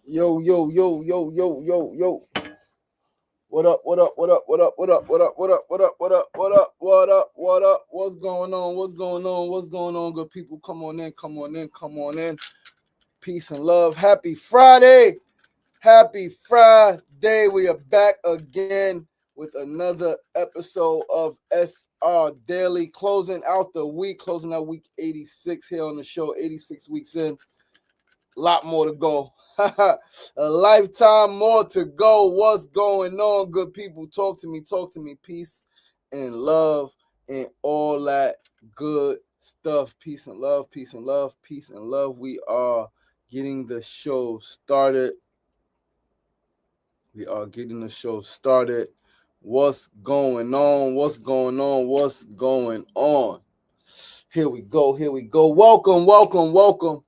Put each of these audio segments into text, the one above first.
Yo, yo, yo, yo, yo, yo, yo. What up, what up, what up, what up, what up, what up, what up, what up, what up, what up, what up, what up? What's going on? What's going on? What's going on, good people? Come on in, come on in, come on in. Peace and love. Happy Friday. Happy Friday. We are back again with another episode of SR Daily, closing out the week, closing out week 86 here on the show, 86 weeks in. A lot more to go. A lifetime more to go. What's going on, good people? Talk to me. Talk to me. Peace and love and all that good stuff. Peace and love. Peace and love. Peace and love. We are getting the show started. We are getting the show started. What's going on? What's going on? What's going on? Here we go. Here we go. Welcome, welcome, welcome.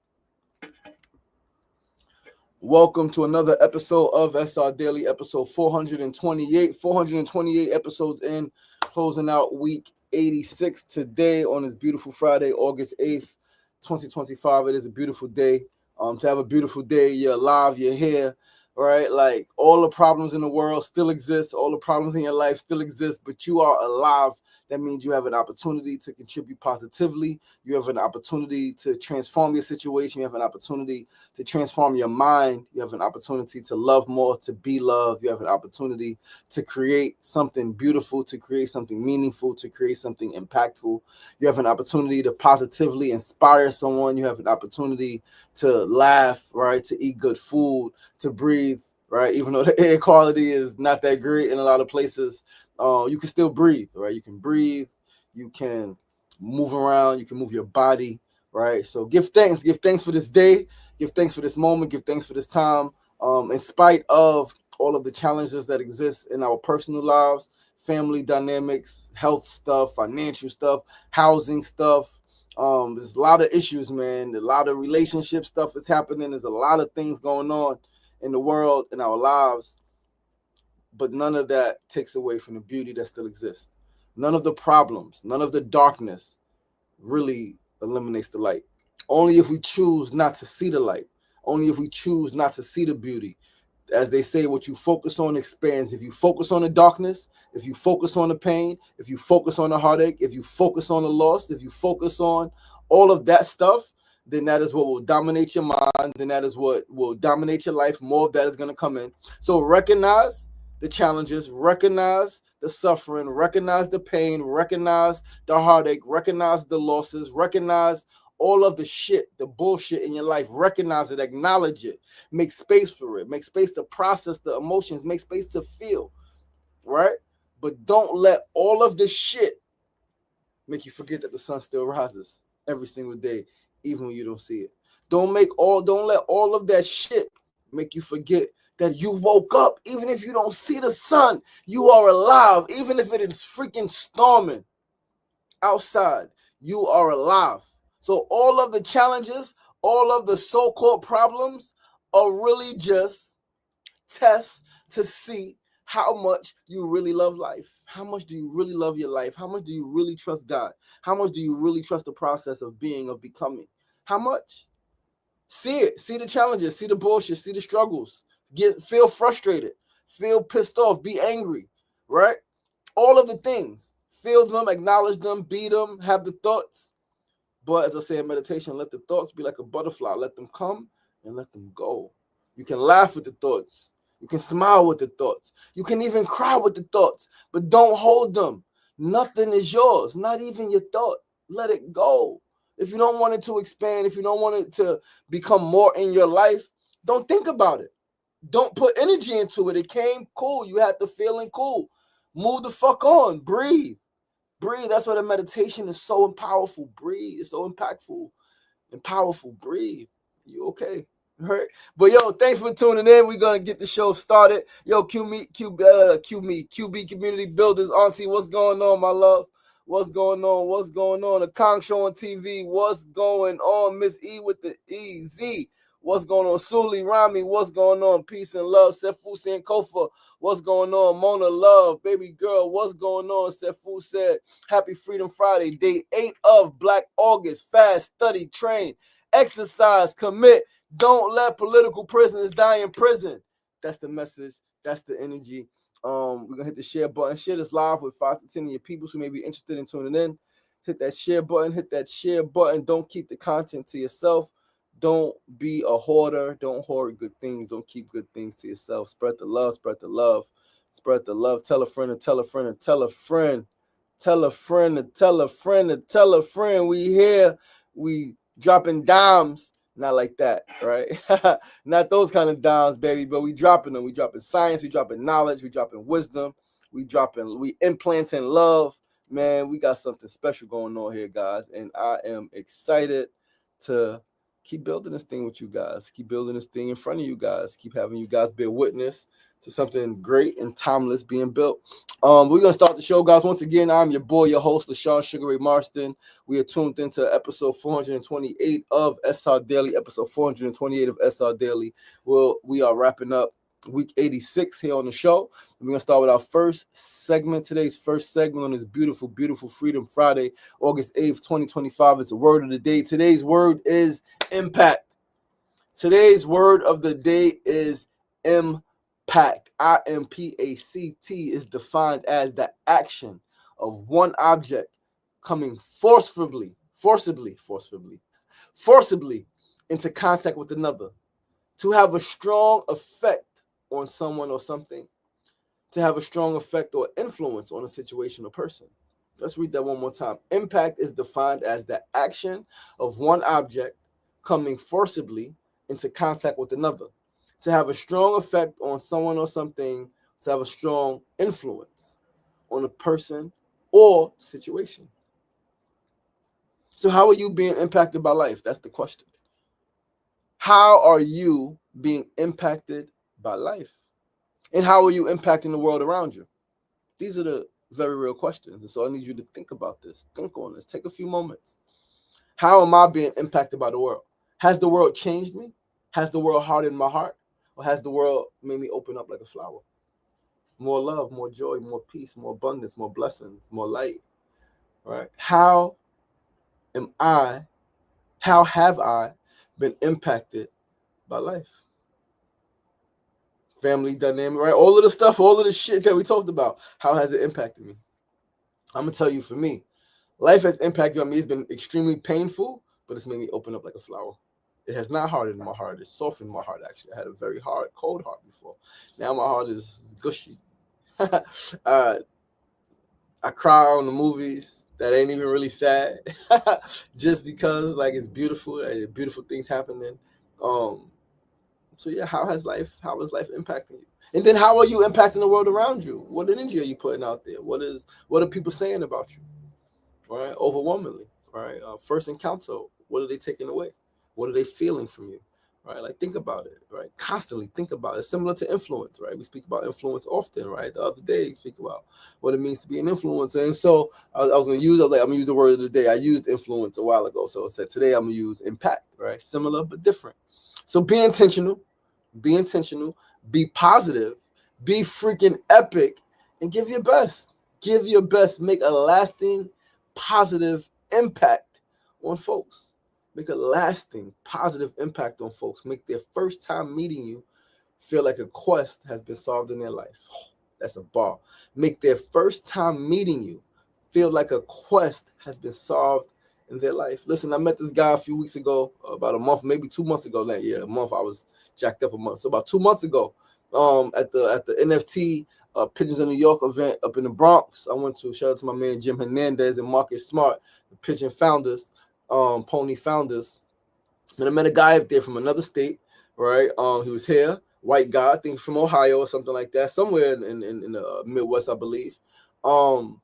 Welcome to another episode of SR Daily, episode 428. 428 episodes in, closing out week 86 today on this beautiful Friday, August 8th, 2025. It is a beautiful day. To have a beautiful day, you're alive, you're here, right? Like all the problems in the world still exist, all the problems in your life still exist, but you are alive. That means you have an opportunity to contribute positively. You have an opportunity to transform your situation. You have an opportunity to transform your mind. You have an opportunity to love more, to be loved. You have an opportunity to create something beautiful, to create something meaningful, to create something impactful. You have an opportunity to positively inspire someone. You have an opportunity to laugh, right? To eat good food, to breathe, right? Even though the air quality is not that great in a lot of places, you can still breathe, right? You can breathe, you can move around, you can move your body, right? So give thanks for this day, give thanks for this moment, give thanks for this time. In spite of all of the challenges that exist in our personal lives, family dynamics, health stuff, financial stuff, housing stuff. There's a lot of issues, man. A lot of relationship stuff is happening. There's a lot of things going on in the world, in our lives. But none of that takes away from the beauty that still exists. None of the problems, none of the darkness really eliminates the light. Only if we choose not to see the light. Only if we choose not to see the beauty. As they say, what you focus on expands. If you focus on the darkness, if you focus on the pain, if you focus on the heartache, if you focus on the loss, if you focus on all of that stuff, then that is what will dominate your mind. Then that is what will dominate your life. More of that is going to come in. So recognize the challenges, recognize the suffering, recognize the pain, recognize the heartache, recognize the losses, recognize all of the shit, the bullshit in your life. Recognize it, acknowledge it, make space for it, make space to process the emotions, make space to feel, right? But don't let all of this shit make you forget that the sun still rises every single day, even when you don't see it. Don't let all of that shit make you forget that you woke up. Even if you don't see the sun, you are alive. Even if it is freaking storming outside, you are alive. So all of the challenges, all of the so-called problems are really just tests to see how much you really love life. How much do you really love your life? How much do you really trust God? How much do you really trust the process of being, of becoming? How much? See it. See the challenges. See the bullshit. See the struggles. Feel frustrated. Feel pissed off. Be angry. Right? All of the things. Feel them. Acknowledge them. Be them. Have the thoughts. But as I say in meditation, let the thoughts be like a butterfly. Let them come and let them go. You can laugh with the thoughts. You can smile with the thoughts. You can even cry with the thoughts. But don't hold them. Nothing is yours. Not even your thought. Let it go. If you don't want it to expand, if you don't want it to become more in your life, don't think about it. Don't put energy into it. It came cool. You had the feeling cool. Move the fuck on. Breathe. Breathe. That's why the meditation is so powerful. Breathe. It's so impactful and powerful. Breathe. You okay? All right. But yo, thanks for tuning in. We're gonna get the show started. Yo, QB Community Builders, Auntie, what's going on, my love? What's going on? What's going on? The Kong Show on TV. What's going on? Miss E with the EZ. What's going on? Suli Rami. What's going on? Peace and love. Sefu Sankofa. What's going on? Mona Love. Baby girl. What's going on? Sefu said, Happy Freedom Friday. Day 8 of Black August. Fast, study, train. exercise, commit. Don't let political prisoners die in prison. That's the message. That's the energy. We're gonna hit the share button. Share this live with 5 to 10 of your people who may be interested in tuning in. Hit that share button. Hit that share button. Don't keep the content to yourself. Don't be a hoarder. Don't hoard good things. Don't keep good things to yourself. Spread the love. Spread the love. Spread the love. Tell a friend and tell a friend and tell a friend. Tell a friend and tell a friend and tell a friend. We here. We dropping dimes. Not like that, right? Not those kind of dimes, baby, but we dropping them. We dropping science. We dropping knowledge. We dropping wisdom. We implanting love. Man, we got something special going on here, guys. And I am excited to keep building this thing with you guys. Keep building this thing in front of you guys. Keep having you guys bear witness to something great and timeless being built. We're going to start the show, guys. Once again, I'm your boy, your host, LaShawn Sugar Ray Marston. We are tuned into episode 428 of SRDaily, episode 428 of SRDaily. We are wrapping up week 86 here on the show. We're going to start with our first segment. Today's first segment on this beautiful, beautiful Freedom Friday, August 8th, 2025. It's a word of the day. Today's word is impact. Today's word of the day is impact. IMPACT is defined as the action of one object coming forcibly into contact with another, to have a strong effect on someone or something, to have a strong effect or influence on a situation or person. Let's read that one more time. Impact is defined as the action of one object coming forcibly into contact with another, to have a strong effect on someone or something, to have a strong influence on a person or situation. So how are you being impacted by life? That's the question. How are you being impacted by life? And how are you impacting the world around you? These are the very real questions. And so I need you to think about this. Think on this. Take a few moments. How am I being impacted by the world? Has the world changed me? Has the world hardened my heart? Or has the world made me open up like a flower? More love, more joy, more peace, more abundance, more blessings, more light, right? How have I been impacted by life? Family dynamic, right? All of the stuff, all of the shit that we talked about, how has it impacted me? I'm going to tell you, for me, life has impacted on me. It's been extremely painful, but it's made me open up like a flower. It has not hardened my heart. It's softened my heart, actually. I had a very hard, cold heart before. Now my heart is gushy. I cry on the movies that ain't even really sad, just because, like, it's beautiful. Beautiful things happening. So yeah, how is life impacting you? And then how are you impacting the world around you? What energy are you putting out there? What are people saying about you? All right, overwhelmingly. All right, first encounter, what are they taking away? What are they feeling from you? Right, like, think about it. Right, constantly think about it. Similar to influence, right? We speak about influence often, right? The other day, we speak about what it means to be an influencer. And so I'm gonna use the word of the day. I used influence a while ago, so I said today I'm gonna use impact. Right, similar but different. So be intentional. Be positive, be freaking epic, and give your best. Make a lasting, positive impact on folks. Make a lasting, positive impact on folks. Make their first time meeting you feel like a quest has been solved in their life. That's a bar. Make their first time meeting you feel like a quest has been solved in their life. Listen, I met this guy a few weeks ago, about a month, maybe 2 months ago. A month. I was jacked up a month. So about 2 months ago, at the NFT Pigeons in New York event up in the Bronx, I went to. Shout out to my man Jim Hernandez and Marcus Smart, the pigeon founders, pony founders. And I met a guy up there from another state, right? He was here, white guy, I think from Ohio or something like that, somewhere in the Midwest, I believe. And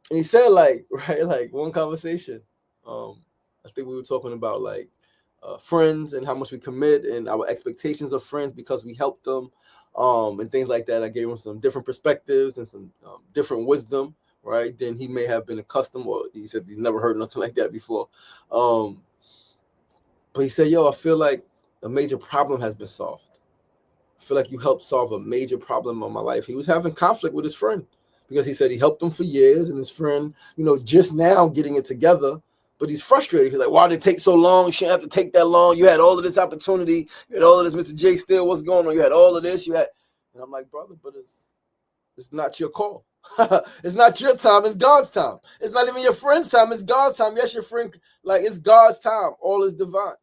he said, like, right, like, one conversation. I think we were talking about, like, friends and how much we commit and our expectations of friends because we help them, and things like that. I gave him some different perspectives and some different wisdom, right, than he may have been accustomed, or he said he never heard nothing like that before. But he said, yo, I feel like a major problem has been solved. I feel like you helped solve a major problem in my life. He was having conflict with his friend because he said he helped him for years, and his friend, just now getting it together, But he's frustrated. He's like, why did it take so long? You shouldn't have to take that long. You had all of this opportunity. You had all of this, Mr. J Still, what's going on? You had all of this. And I'm like, brother, but it's not your call. It's not your time. It's God's time. It's not even your friend's time. It's God's time. Yes, your friend, like, it's God's time. All is divine.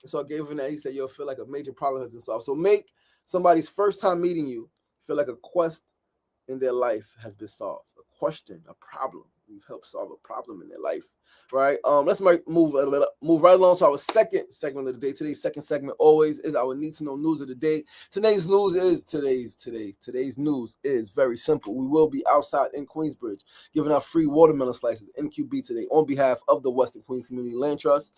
And so I gave him that. He said, yo, I feel like a major problem has been solved. So make somebody's first time meeting you feel like a quest in their life has been solved. A question, a problem. We've helped solve a problem in their life, right? Let's move right along to our second segment of the day. Today's second segment always is our need to know news of the day. Today's news is very simple. We will be outside in Queensbridge giving out free watermelon slices NQB today on behalf of the Western Queens Community Land Trust.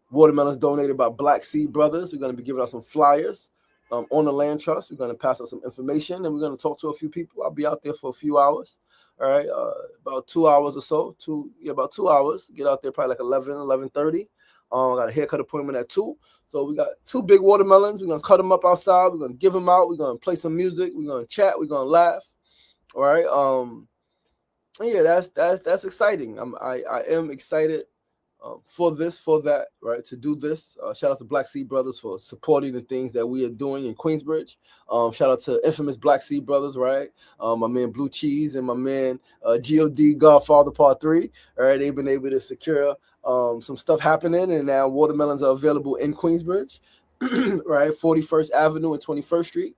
Watermelons donated by Black Seed Brothers. We're going to be giving out some flyers on the land trust. We're going to pass out some information, and we're going to talk to a few people. I'll be out there for a few hours. All right, about 2 hours or so. About 2 hours. Get out there probably like 11:30. I got a haircut appointment at 2. So we got 2 big watermelons. We're going to cut them up outside. We're going to give them out. We're going to play some music. We're going to chat. We're going to laugh. All right. Yeah, that's exciting. I am excited for that, right? To do this. Shout out to Black Seed Brothers for supporting the things that we are doing in Queensbridge. Shout out to infamous Black Seed Brothers, right? My man Blue Cheese and my man God Godfather Part 3. All right, they've been able to secure some stuff happening, and now watermelons are available in Queensbridge, right? 41st Avenue and 21st Street.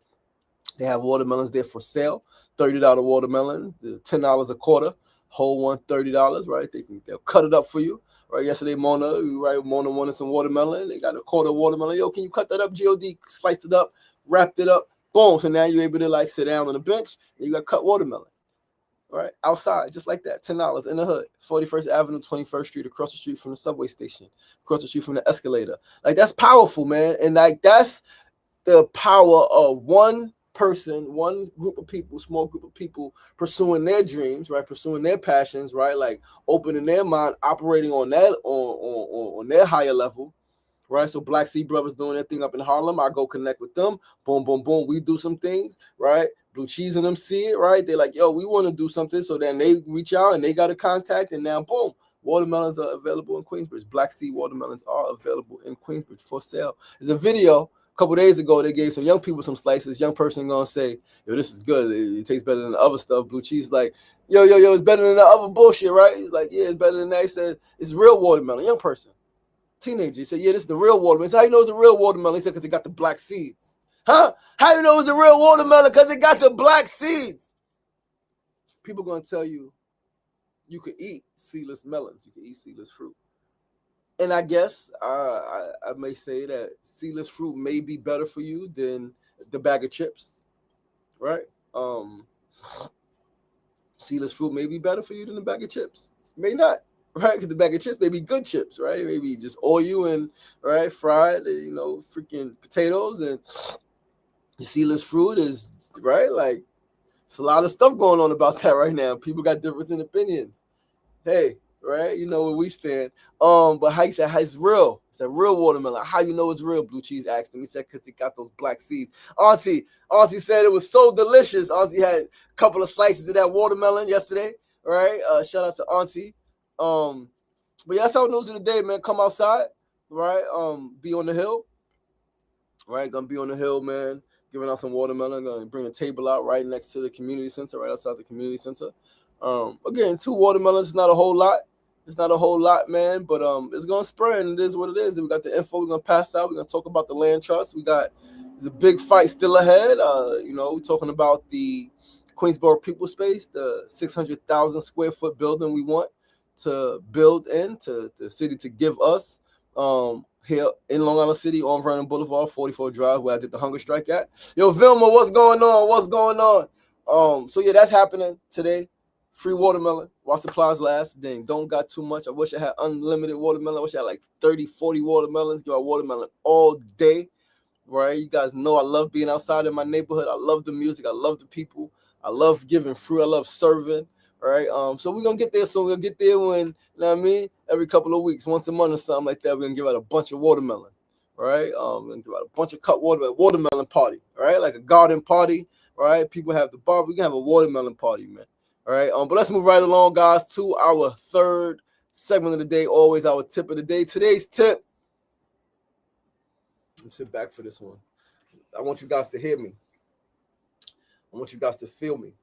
They have watermelons there for sale. $30 watermelons, $10 a quarter. Whole one, $30, right? They'll cut it up for you. Right, yesterday, Mona wanted some watermelon. They got a quarter watermelon. Yo, can you cut that up? God sliced it up, wrapped it up, boom. So now you're able to like sit down on the bench and you got cut watermelon. Right, outside, just like that, $10 in the hood, 41st Avenue, 21st Street, across the street from the subway station, across the street from the escalator. Like, that's powerful, man. And like, that's the power of one person, one group of people, small group of people pursuing their dreams, right? Pursuing their passions, right? Like opening their mind, operating on that on their higher level, right? So Black Seed Brothers doing their thing up in Harlem. I go connect with them. Boom, boom, boom. We do some things, right? Blue Cheese and them see it, right? They're like, yo, we want to do something. So then they reach out and they got a contact, and now boom. Watermelons are available in Queensbridge. Black Seed watermelons are available in Queensbridge for sale. There's a video a couple days ago. They gave some young people some slices. Young person gonna say, yo, this is good. It tastes better than the other stuff. Blue Cheese like, yo, it's better than the other bullshit, right? He's like, yeah, it's better than that. He said, it's real watermelon. Young person, teenager. He said, yeah, this is the real watermelon. So how you know it's a real watermelon? He said, because it got the black seeds. Huh? How you know it's a real watermelon? Because it got the black seeds. People gonna tell you, you could eat seedless melons. You can eat seedless fruit. And I guess I may say that seedless fruit may be better for you than the bag of chips, right? Seedless fruit may be better for you than the bag of chips. May not, right? Because the bag of chips may be good chips, right? Maybe just oil and, right, fried, freaking potatoes. And the seedless fruit is, right, like, it's a lot of stuff going on about that right now. People got different opinions. Hey, right? You know where we stand. But how you say how it's real? It's that real watermelon. How you know it's real? Blue Cheese asked him. He said because it got those black seeds. Auntie said it was so delicious. Auntie had a couple of slices of that watermelon yesterday. Right? Shout out to Auntie. But yeah, that's our news of the day, man. Come outside, right? Be on the hill. Right? Gonna be on the hill, man. Giving out some watermelon. Gonna bring a table out right next to the community center, right outside the community center. Again, 2 watermelons is not a whole lot. It's not a whole lot, man, but it's gonna spread, and it is what it is. We got the info. We're gonna pass out. We're gonna talk about the land trust. There's a big fight still ahead. We're talking about the Queensboro People Space, the 600,000 square foot building we want to build to the city to give us. Here in Long Island City on Vernon Boulevard, 44 Drive, where I did the hunger strike at. Yo, Vilma, what's going on? So yeah, that's happening today. Free watermelon while supplies last. Dang, don't got too much. I wish I had unlimited watermelon. I wish I had like 30, 40 watermelons. Give out watermelon all day, right? You guys know I love being outside in my neighborhood. I love the music. I love the people. I love giving fruit. I love serving, right? So we're going to get there soon. We're going to get there when, you know what I mean? Every couple of weeks, once a month or something like that, we're going to give out a bunch of watermelon, right? We're going to give out a bunch of cut watermelon party, right? Like a garden party, right? People have the bar. We can have a watermelon party, man. All right, but let's move right along, guys, to our third segment of the day, always our tip of the day. Today's tip. Let me sit back for this one. I want you guys to hear me. I want you guys to feel me.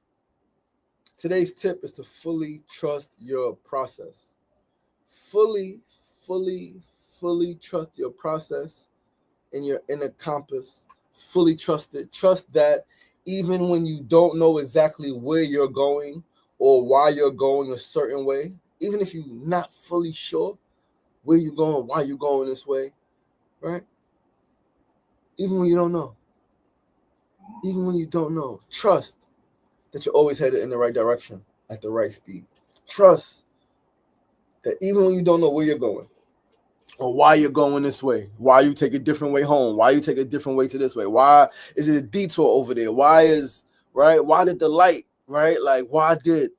Today's tip is to fully trust your process. Fully trust your process and your inner compass. Fully trust it. Trust that even when you don't know exactly where you're going or why you're going a certain way, even if you're not fully sure where you're going, why you're going this way, right? Even when you don't know. Even when you don't know, trust that you're always headed in the right direction at the right speed. Trust that even when you don't know where you're going or why you're going this way, why you take a different way home, why you take a different way to this way, why is it a detour over there? Why did the light, right? Like, why did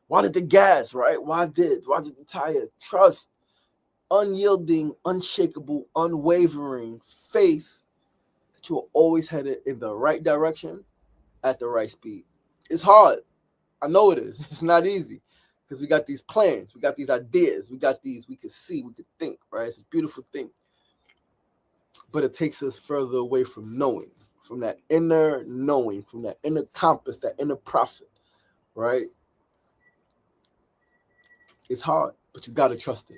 the gas, right? Why did the tire? Trust, unyielding, unshakable, unwavering faith that you are always headed in the right direction at the right speed. It's hard. I know it is. It's not easy because we got these plans, we got these ideas, we got these, we could see, we could think, right? It's a beautiful thing. But it takes us further away from knowing, from that inner knowing, from that inner compass, that inner prophet, right? It's hard, but you got to trust it.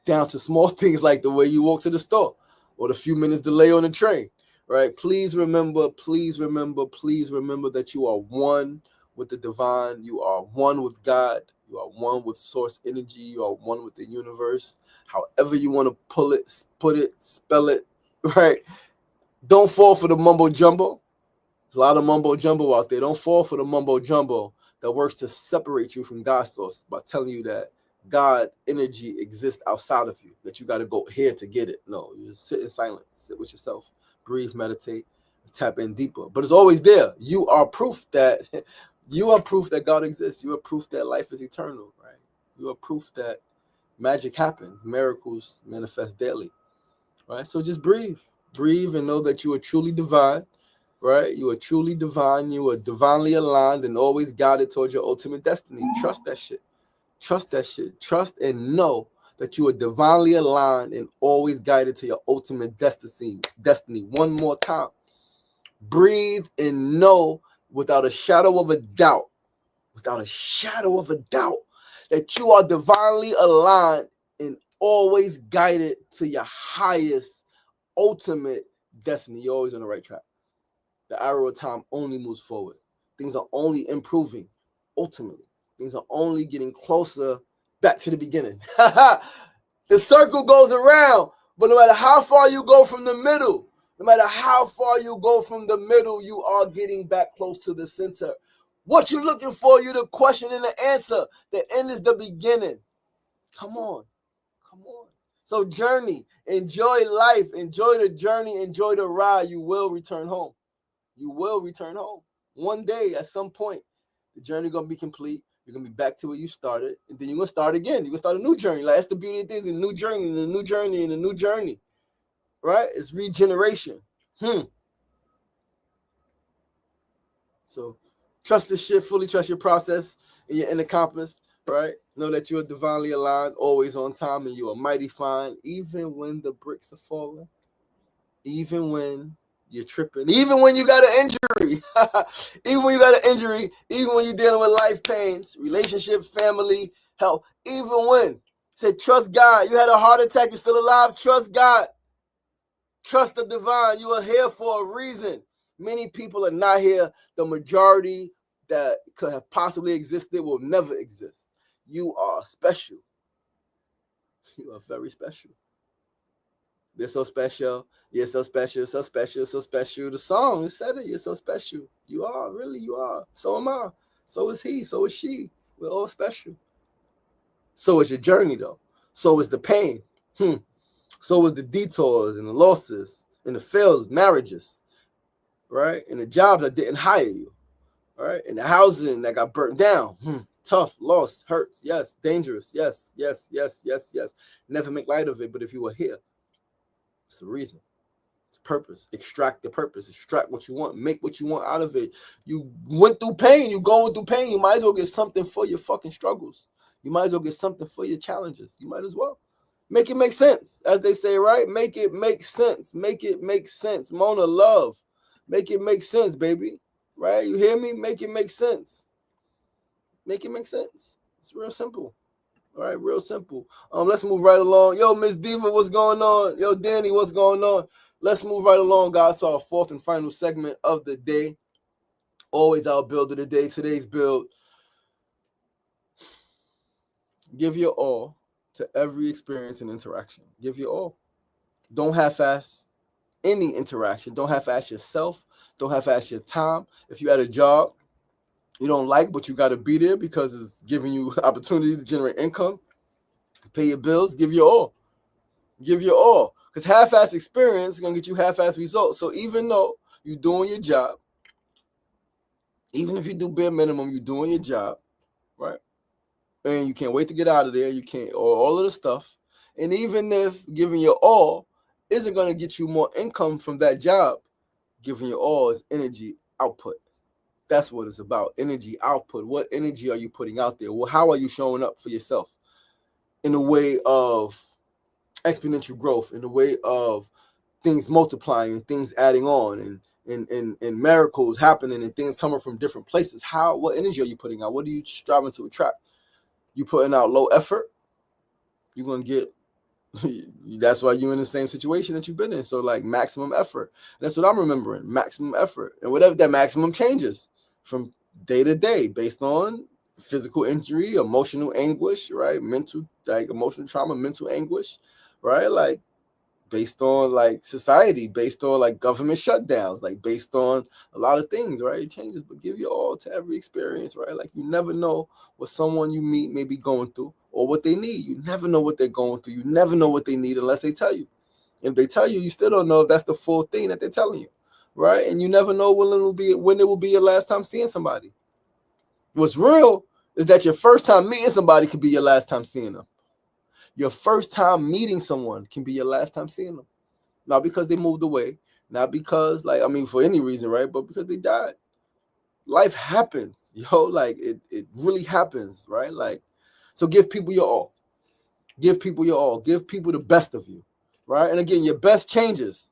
Down to small things like the way you walk to the store or the few minutes delay on the train, right? Please remember that you are one with the divine. You are one with God. You are one with source energy. You are one with the universe. However you want to put it, spell it, right? Don't fall for the mumbo jumbo. There's a lot of mumbo jumbo out there. Don't fall for the mumbo jumbo that works to separate you from God's source by telling you that God energy exists outside of you, that you got to go here to get it. No, you sit in silence, sit with yourself, breathe, meditate, tap in deeper. But it's always there. You are proof that God exists. You are proof that life is eternal, right? You are proof that magic happens, miracles manifest daily, right? So just breathe and know that you are truly divine, right? You are truly divine. You are divinely aligned and always guided towards your ultimate destiny. Trust that shit. Trust that shit. Trust and know that you are divinely aligned and always guided to your ultimate destiny. One more time. Breathe and know without a shadow of a doubt, that you are divinely aligned and always guided to your highest, ultimate destiny. You're always on the right track. The arrow of time only moves forward. Things are only improving, ultimately. Things are only getting closer back to the beginning. The circle goes around, but no matter how far you go from the middle, you are getting back close to the center. What you looking for, you the question and the answer. The end is the beginning. Come on. So journey, enjoy life, enjoy the journey, enjoy the ride. You will return home. One day, at some point, the journey going to be complete. You're going to be back to where you started, and then you're going to start again. You're going to start a new journey. Like, that's the beauty of things, a new journey, right? It's regeneration. So trust the shit, fully trust your process and your inner compass, right? Know that you are divinely aligned, always on time, and you are mighty fine, even when the bricks are falling, even when you're tripping, even when you got an injury, even when you're dealing with life pains, relationship, family, health, even when, say, trust God. You had a heart attack, you're still alive, trust God. Trust the divine. You are here for a reason. Many people are not here. The majority that could have possibly existed will never exist. You are special. You are very special. You're so special. You're so special, so special, so special. The song, it said it. You're so special. You are, really, you are. So am I. So is he. So is she. We're all special. So is your journey, though. So is the pain. So is the detours and the losses and the fails, marriages, right? And the jobs that didn't hire you, right? And the housing that got burnt down. Tough, lost, hurts, yes, dangerous, yes. Never make light of it, but if you were here, it's the reason. It's purpose. Extract the purpose. Extract what you want. Make what you want out of it. You went through pain. You going through pain. You might as well get something for your fucking struggles. You might as well get something for your challenges. You might as well. Make it make sense, as they say, right? Make it make sense. Make it make sense. Mona Love. Make it make sense, baby. Right? You hear me? Make it make sense. Make it make sense. It's real simple. All right, real simple. Let's move right along. Yo, Miss Diva, what's going on? Yo, Danny, what's going on? Let's move right along, guys, to our fourth and final segment of the day. Always our build of the day. Today's build. Give your all to every experience and interaction. Give your all. Don't half-ass any interaction. Don't half-ass yourself. Don't half-ass your time. If you had a job you don't like, but you got to be there because it's giving you opportunity to generate income, pay your bills, give your all. Give your all. Because half-ass experience is going to get you half-ass results. So even though you're doing your job, even if you do bare minimum, you're doing your job, right? And you can't wait to get out of there. You can't, or all of the stuff. And even if giving your all isn't going to get you more income from that job, giving your all is energy output. That's what it's about, energy output. What energy are you putting out there? Well, how are you showing up for yourself in a way of exponential growth, in the way of things multiplying, things adding on, and miracles happening, and things coming from different places? What energy are you putting out? What are you striving to attract? You putting out low effort, you're going to get, that's why you're in the same situation that you've been in. So like maximum effort. That's what I'm remembering, maximum effort. And whatever that maximum changes from day to day based on physical injury, emotional anguish, right? Mental, like emotional trauma, mental anguish, right? Like based on like society, based on like government shutdowns, like based on a lot of things, right? It changes, but give your all to every experience, right? Like you never know what someone you meet may be going through or what they need. You never know what they're going through. You never know what they need unless they tell you. If they tell you, you still don't know if that's the full thing that they're telling you, right? And you never know when it will be your last time seeing somebody. What's real is that your first time meeting somebody could be your last time seeing them. Your first time meeting someone can be your last time seeing them. Not because they moved away, not because, like, I mean, for any reason, right? But because they died. Life happens, like it really happens, right? Like, so give people your all. Give people your all. Give people the best of you, right? And again, your best changes,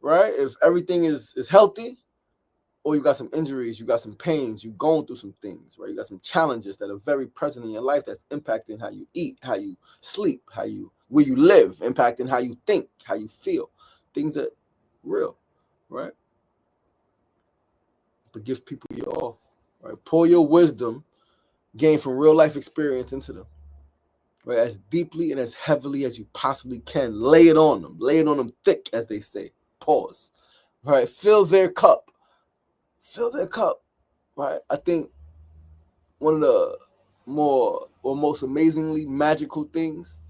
right? If everything is healthy, or you got some injuries, you got some pains, you going through some things, right? You got some challenges that are very present in your life that's impacting how you eat, how you sleep, where you live, impacting how you think, how you feel. Things that real, right? But give people your all, right? Pour your wisdom gained from real life experience into them, right? As deeply and as heavily as you possibly can. Lay it on them thick, as they say. Pause, right? Fill their cup, right? I think one of the more or most amazingly magical things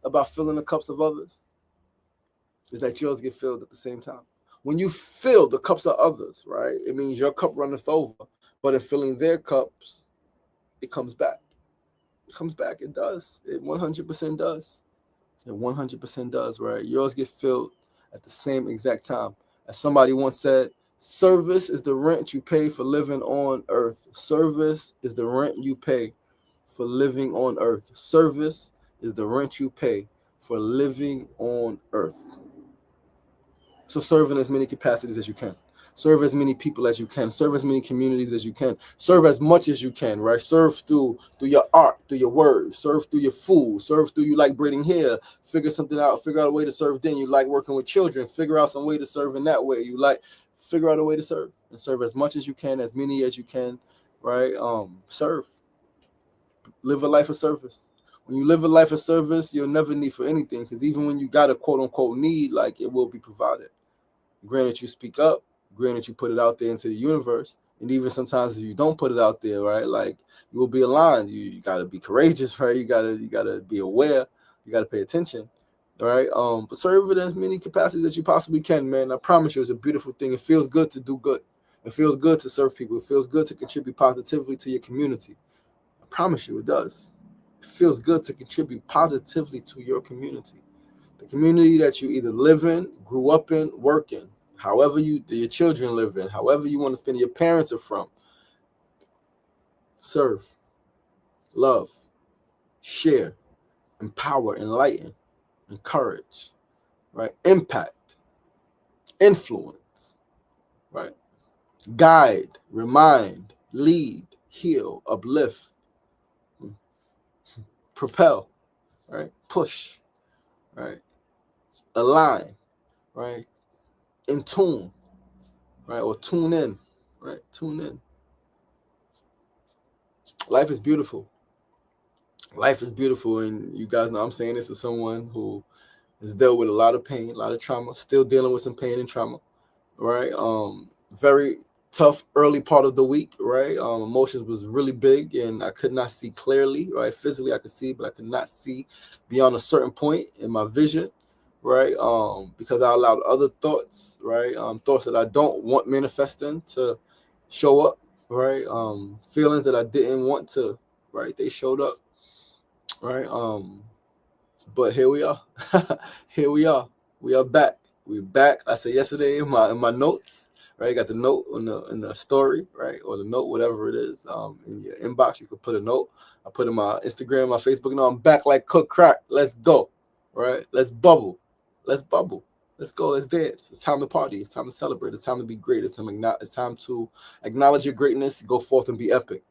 about filling the cups of others is that yours get filled at the same time. When you fill the cups of others, right, it means your cup runneth over. But in filling their cups, it comes back. It does. It 100% does. It 100% does, right? Yours get filled at the same exact time. As somebody once said, service is the rent you pay for living on earth. Service is the rent you pay for living on earth. Service is the rent you pay for living on earth. So serve in as many capacities as you can. Serve as many people as you can. Serve as many communities as you can. Serve as much as you can, right? Serve through your art, through your words. Serve through your food. Serve through you like braiding hair. Figure something out. Figure out a way to serve then. You like working with children. Figure out some way to serve in that way. You like figure out a way to serve. And serve as much as you can, as many as you can, right? Serve. Live a life of service. When you live a life of service, you'll never need for anything, because even when you got a quote-unquote need, like, it will be provided. Granted, you speak up. Granted, you put it out there into the universe. And even sometimes if you don't put it out there, right, like, you will be aligned. You got to be courageous, right? You gotta be aware. You got to pay attention, right? But serve it in as many capacities as you possibly can, man. I promise you, it's a beautiful thing. It feels good to do good. It feels good to serve people. It feels good to contribute positively to your community. I promise you, it does. It feels good to contribute positively to your community. The community that you either live in, grew up in, work in, however your children live in, however you want to spend, your parents are from. Serve. Love. share, empower, enlighten, encourage, right? Impact, influence, right? Guide, remind, lead, heal, uplift, propel, right? Push, right? Align, right? In tune, right? Or tune in, right? Tune in. Life is beautiful. Life is beautiful, and you guys know I'm saying this as someone who has dealt with a lot of pain, a lot of trauma, still dealing with some pain and trauma, right? Very tough early part of the week, right? Emotions was really big, and I could not see clearly, right? Physically, I could see, but I could not see beyond a certain point in my vision, right? Because I allowed other thoughts, right? Thoughts that I don't want manifesting to show up, right? Feelings that I didn't want to, right? They showed up, right? But here we are. Here we are. We are back. We're back. I said yesterday in my notes, right? Got the note in the story, right? Or the note, whatever it is. In your inbox, you could put a note. I put in my Instagram, my Facebook. No, I'm back like cook crack. Let's go. Right? Let's bubble. Let's bubble. Let's go. Let's dance. It's time to party. It's time to celebrate. It's time to be great. It's time to acknowledge your greatness, go forth and be epic.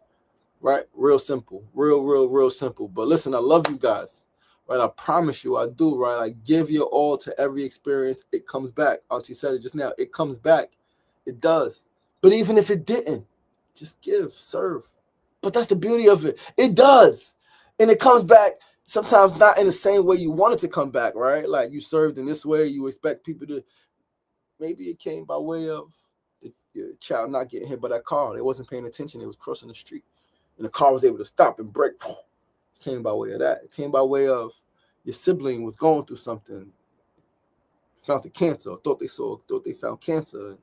Right? Real simple. Real simple. But listen, I love you guys. Right? I promise you, I do, right? I give your all to every experience. It comes back. Auntie said it just now. It comes back. It does. But even if it didn't, just give, serve. But that's the beauty of it. It does. And it comes back sometimes not in the same way you want it to come back, right? Like you served in this way, you expect people to, maybe it came by way of your child not getting hit by that car. They wasn't paying attention. They was crossing the street. And the car was able to stop and brake. It came by way of that. It came by way of your sibling was going through something, found the cancer, or thought they found cancer.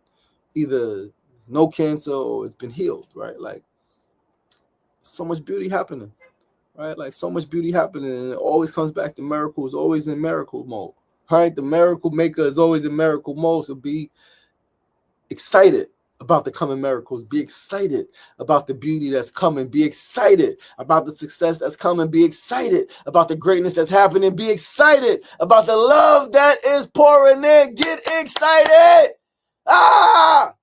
Either there's no cancer or it's been healed, right? Like so much beauty happening, right? Like so much beauty happening, and it always comes back to miracles, always in miracle mode, right? The miracle maker is always in miracle mode, so be excited about the coming miracles. Be excited about the beauty that's coming. Be excited about the success that's coming. Be excited about the greatness that's happening. Be excited about the love that is pouring in. Get excited. Ah!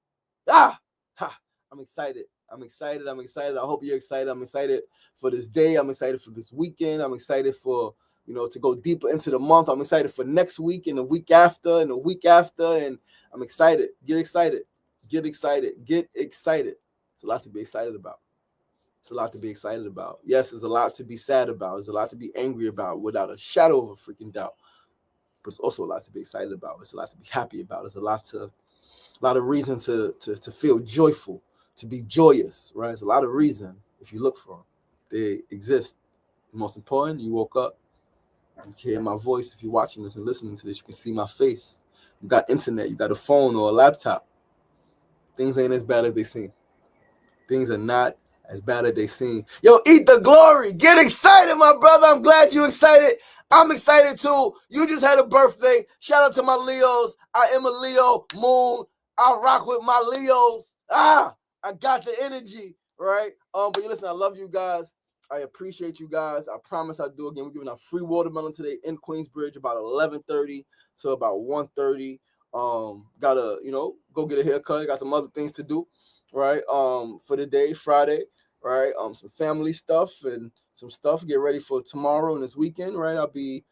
I'm excited. I'm excited. I hope you're excited. I'm excited for this day. I'm excited for this weekend. I'm excited for, to go deeper into the month. I'm excited for next week and the week after and the week after. And I'm excited. Get excited. Get excited. Get excited. It's a lot to be excited about. It's a lot to be excited about. Yes, there's a lot to be sad about. There's a lot to be angry about without a shadow of a freaking doubt. But it's also a lot to be excited about. It's a lot to be happy about. There's a lot of reason to feel joyful, to be joyous, right? There's a lot of reason if you look for them. They exist. Most important, you woke up. You can hear my voice. If you're watching this and listening to this, you can see my face. You got internet. You got a phone or a laptop. Things ain't as bad as they seem. Things are not as bad as they seem. Yo, eat the glory. Get excited, my brother. I'm glad you're excited. I'm excited too. You just had a birthday. Shout out to my Leos. I am a Leo moon. I rock with my Leos. I got the energy, right? But listen, I love you guys. I appreciate you guys. I promise I do. Again, we're giving out free watermelon today in Queensbridge about 11:30 to about 1:30. Gotta, go get a haircut. Got some other things to do, right? For the day, Friday, right? Some family stuff and some stuff. Get ready for tomorrow and this weekend, right? I'll be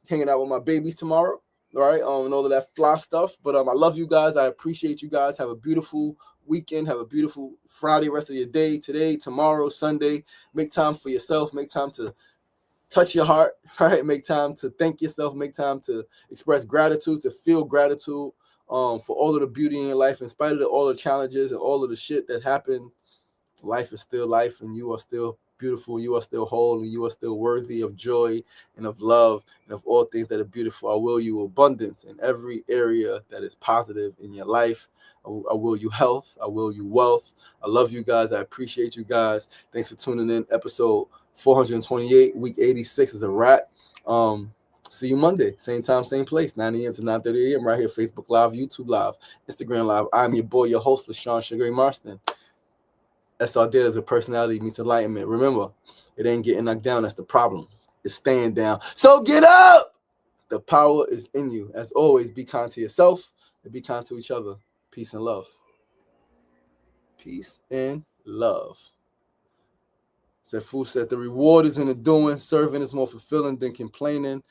hanging out with my babies tomorrow, right? And all of that fly stuff. But I love you guys. I appreciate you guys. Have a beautiful weekend. Have a beautiful Friday, rest of your day, today, tomorrow, Sunday. Make time for yourself. Make time to touch your heart, right? Make time to thank yourself. Make time to express gratitude, to feel gratitude for all of the beauty in your life. In spite of all the challenges and all of the shit that happens, life is still life, and you are still beautiful. You are still whole, and you are still worthy of joy and of love and of all things that are beautiful. I will you abundance in every area that is positive in your life. I will you health. I will you wealth. I love you guys. I appreciate you guys. Thanks for tuning in. Episode 428, week 86 is a wrap. See you Monday, same time, same place, 9 a.m. to 9:30 a.m. right here, Facebook Live, YouTube Live, Instagram Live. I'm your boy, your host, LaShawn Sugar Marston. SRDaily is a personality meets enlightenment. Remember, it ain't getting knocked down. That's the problem. is staying down. So get up. The power is in you. As always, be kind to yourself and be kind to each other. Peace and love. Peace and love. Fu said, the reward is in the doing. Serving is more fulfilling than complaining.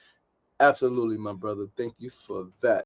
Absolutely, my brother. Thank you for that.